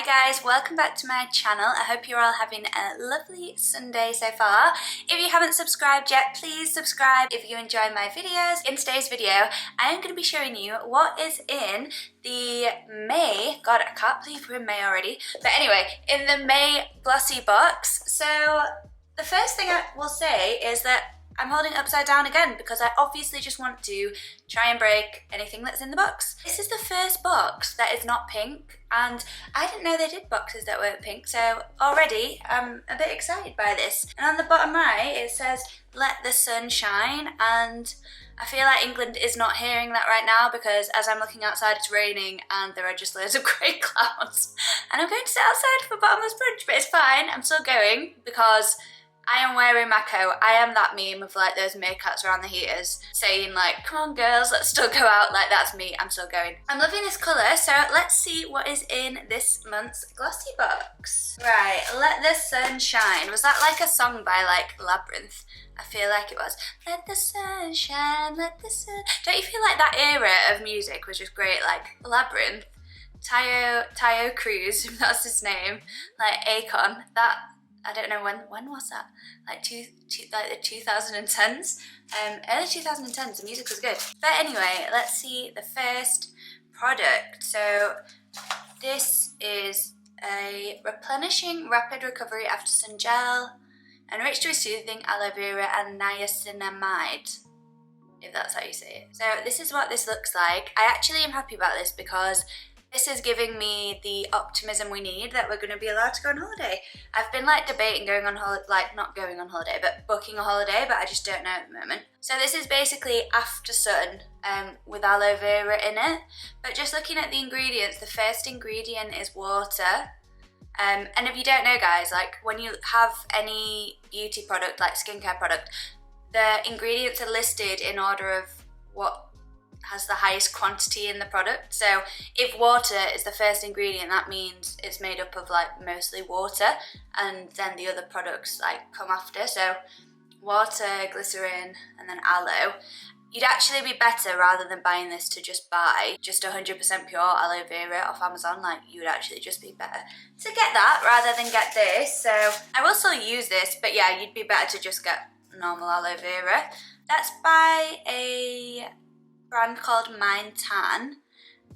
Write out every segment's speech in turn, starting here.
Hi guys, welcome back to my channel. I hope you're all having a lovely Sunday so far. If you haven't subscribed yet, please subscribe if you enjoy my videos. In today's video, I am going to be showing you what is in the May, God I can't believe we're in May already, but anyway, in the May Glossybox. So the first thing I will say is that I'm holding it upside down again because I obviously just want to try and break anything that's in the box. This is the first box that is not pink, and I didn't know they did boxes that weren't pink, so already I'm a bit excited by this. And on the bottom right it says let the sun shine, and I feel like England is not hearing that right now because as I'm looking outside it's raining and there are just loads of grey clouds. And I'm going to sit outside for bottomless brunch, but it's fine, I'm still going because I am wearing my coat. I am that meme of like those meerkats around the heaters saying like, come on girls, let's still go out. Like that's me, I'm still going. I'm loving this colour, so let's see what is in this month's Glossybox. Right, Let the Sun Shine. Was that like a song by like Labyrinth? I feel like it was. Let the sun shine, let the sun. Don't you feel like that era of music was just great? Like Labyrinth, Tayo Cruz, if that's his name, like Akon, that, I don't know when was that? Like like the 2010s, early 2010s. The music was good. But anyway, let's see the first product. So this is a replenishing rapid recovery after sun gel, enriched with soothing aloe vera and niacinamide, if that's how you say it. So this is what this looks like. I actually am happy about this because this is giving me the optimism we need that we're going to be allowed to go on holiday. I've been like debating going on holiday, like not going on holiday, but booking a holiday, but I just don't know at the moment. So this is basically after sun with aloe vera in it. But just looking at the ingredients, the first ingredient is water. And if you don't know guys, like when you have any beauty product, like skincare product, the ingredients are listed in order of what has the highest quantity in the product. So if water is the first ingredient, that means it's made up of like mostly water, and then the other products like come after. So water, glycerin, and then aloe. You'd actually be better, rather than buying this, to just buy just 100% pure aloe vera off Amazon. Like you would actually just be better to get that rather than get this. So I will still use this, but yeah, you'd be better to just get normal aloe vera. That's by a brand called Mind Tan,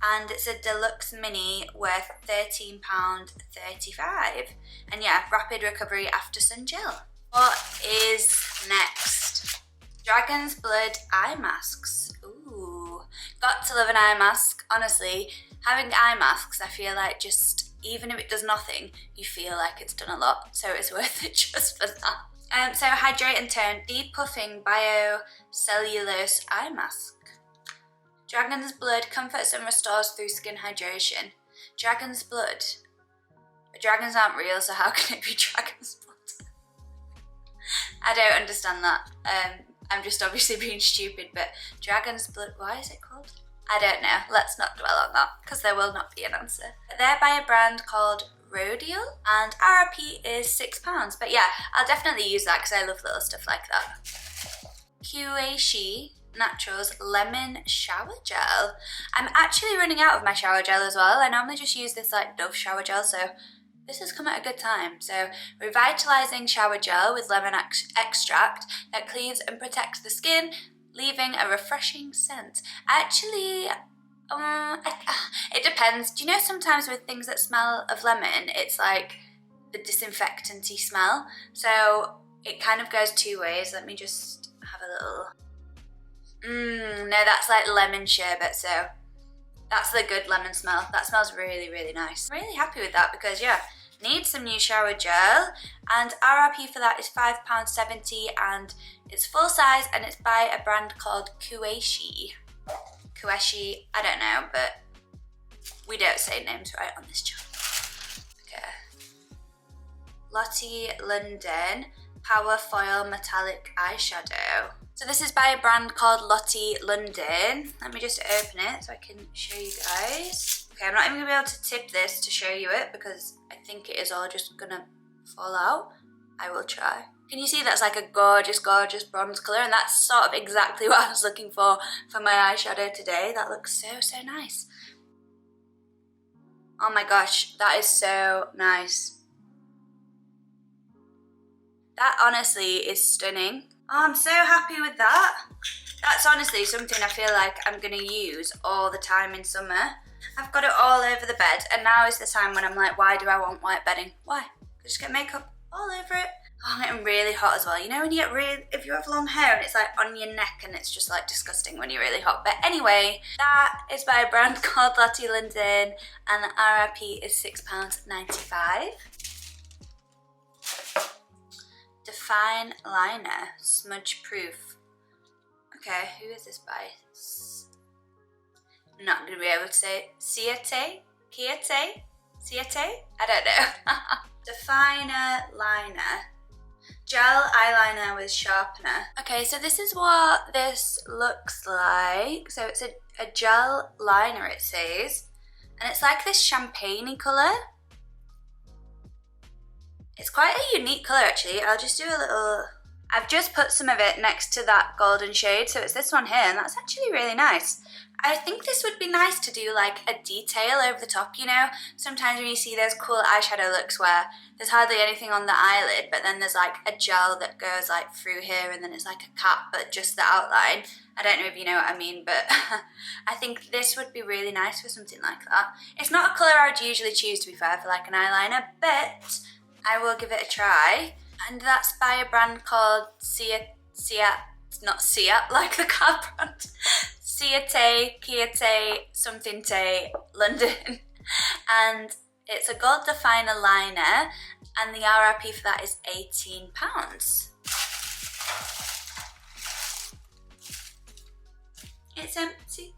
and it's a deluxe mini worth £13.35. And yeah, rapid recovery after sun gel. What is next? Dragon's Blood eye masks. Ooh, got to love an eye mask. Honestly, having eye masks, I feel like just, even if it does nothing, you feel like it's done a lot, so it's worth it just for that. So Hydrate and Tone Depuffing Biocellulose Eye Mask. Dragon's Blood comforts and restores through skin hydration. Dragon's blood. But dragons aren't real, so how can it be dragon's blood? I don't understand that. I'm just obviously being stupid, but dragon's blood, why is it called? I don't know. Let's not dwell on that, because there will not be an answer. They're by a brand called Rodial, and RRP is £6. But yeah, I'll definitely use that because I love little stuff like that. Kueishi Naturals Lemon Shower Gel. I'm actually running out of my shower gel as well. I normally just use this like Dove shower gel, so this has come at a good time. So revitalizing shower gel with lemon extract that cleans and protects the skin, leaving a refreshing scent. Actually, it depends. Do you know sometimes with things that smell of lemon, it's like the disinfectant-y smell? So it kind of goes two ways. Let me just have a little. No, that's like lemon sherbet, so that's the good lemon smell. That smells really, really nice. I'm really happy with that because, yeah, need some new shower gel, and RRP for that is £5.70, and it's full size, and it's by a brand called Kueishi. Kueishi, I don't know, but we don't say names right on this channel. Okay. Lottie London Power Foil Metallic Eyeshadow. So this is by a brand called Lottie London. Let me just open it so I can show you guys. Okay, I'm not even gonna be able to tip this to show you it because I think it is all just gonna fall out. I will try. Can you see that's like a gorgeous, gorgeous bronze colour, and that's sort of exactly what I was looking for my eyeshadow today. That looks so, so nice. Oh my gosh, that is so nice. That honestly is stunning. Oh, I'm so happy with that. That's honestly something I feel like I'm going to use all the time in summer. I've got it all over the bed, and now is the time when I'm like, why do I want white bedding? Why? Just get makeup all over it. Oh, I'm getting really hot as well. You know when you get really, if you have long hair and it's like on your neck and it's just like disgusting when you're really hot. But anyway, that is by a brand called Lottie London, and the RRP is £6.95. Define Liner, smudge proof. Okay, who is this by? I'm not going to be able to say Ciate? I don't know. Definer Liner. Gel eyeliner with sharpener. Okay, so this is what this looks like. So it's a gel liner, it says. And it's like this champagne-y colour. It's quite a unique colour actually. I'll just do a little... I've just put some of it next to that golden shade, so it's this one here, and that's actually really nice. I think this would be nice to do like a detail over the top, you know? Sometimes when you see those cool eyeshadow looks where there's hardly anything on the eyelid, but then there's like a gel that goes like through here, and then it's like a cap, but just the outline. I don't know if you know what I mean, but I think this would be really nice for something like that. It's not a colour I would usually choose, to be fair, for like an eyeliner, but I will give it a try. And that's by a brand called not Ciate, like the car brand. Ciate, something Tay, London. And it's a gold definer liner, and the RRP for that is £18. It's empty.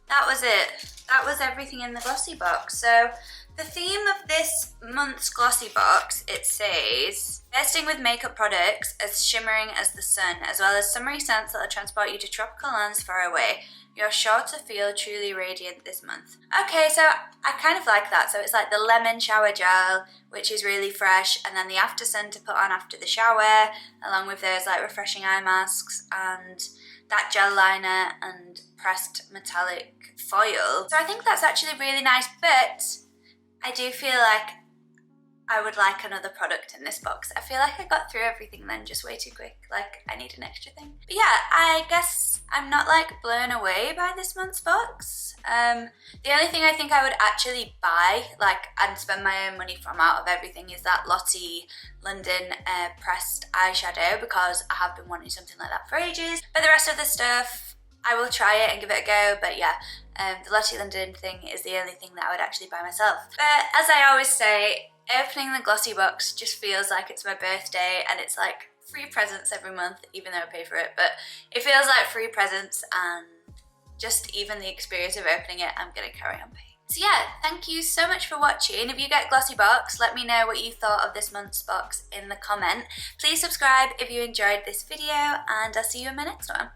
That was it. That was everything in the Glossybox. So the theme of this month's Glossybox, it says, bursting with makeup products as shimmering as the sun, as well as summery scents that will transport you to tropical lands far away. You're sure to feel truly radiant this month. Okay, so I kind of like that. So it's like the lemon shower gel, which is really fresh, and then the after sun to put on after the shower, along with those like refreshing eye masks and that gel liner and pressed metallic foil. So I think that's actually really nice, but I do feel like I would like another product in this box. I feel like I got through everything then just way too quick. Like, I need an extra thing. But yeah, I guess I'm not like blown away by this month's box. The only thing I think I would actually buy, like, and spend my own money from out of everything is that Lottie London pressed eyeshadow, because I have been wanting something like that for ages. But the rest of the stuff, I will try it and give it a go, but yeah, the Lottie London thing is the only thing that I would actually buy myself. But as I always say, opening the Glossybox just feels like it's my birthday, and it's like free presents every month, even though I pay for it, but it feels like free presents, and just even the experience of opening it, I'm gonna carry on paying. So yeah, thank you so much for watching. If you get Glossybox, let me know what you thought of this month's box in the comment. Please subscribe if you enjoyed this video, and I'll see you in my next one.